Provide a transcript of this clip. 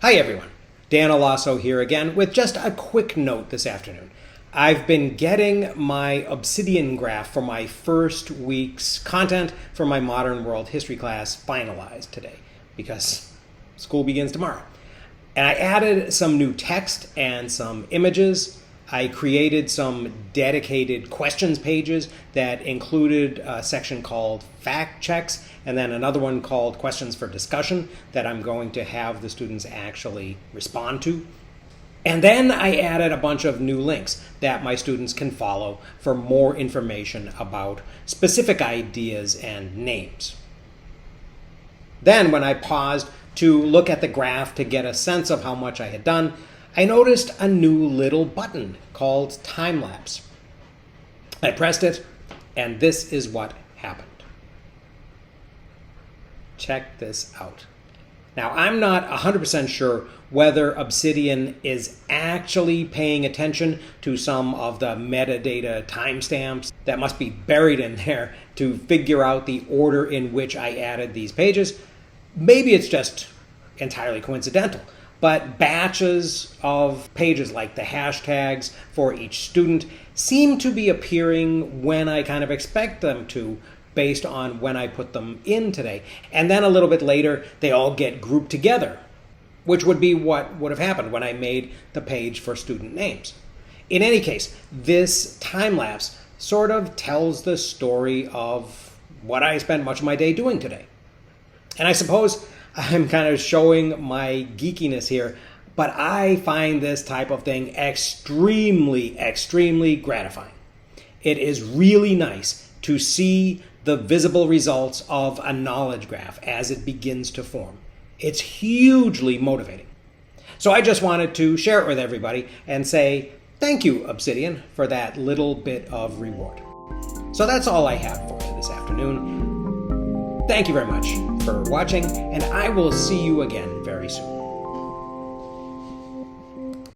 Hi everyone, Dan Alasso here again with just a quick note this afternoon. I've been getting my Obsidian graph for my first week's content for my Modern World History class finalized today because school begins tomorrow. And I added some new text and some images. I created some dedicated questions pages that included a section called fact checks and then another one called questions for discussion that I'm going to have the students actually respond to. And then I added a bunch of new links that my students can follow for more information about specific ideas and names. Then when I paused to look at the graph to get a sense of how much I had done, I noticed a new little button called Timelapse. I pressed it, and this is what happened. Check this out. Now, I'm not 100% sure whether Obsidian is actually paying attention to some of the metadata timestamps that must be buried in there to figure out the order in which I added these pages. Maybe it's just entirely coincidental. But batches of pages like the hashtags for each student seem to be appearing when I kind of expect them to based on when I put them in today. And then a little bit later, they all get grouped together, which would be what would have happened when I made the page for student names. In any case, this time lapse sort of tells the story of what I spent much of my day doing today. And I suppose I'm kind of showing my geekiness here, but I find this type of thing extremely, extremely gratifying. It is really nice to see the visible results of a knowledge graph as it begins to form. It's hugely motivating. So I just wanted to share it with everybody and say thank you, Obsidian, for that little bit of reward. So that's all I have for you this afternoon. Thank you very much for watching, and I will see you again very soon.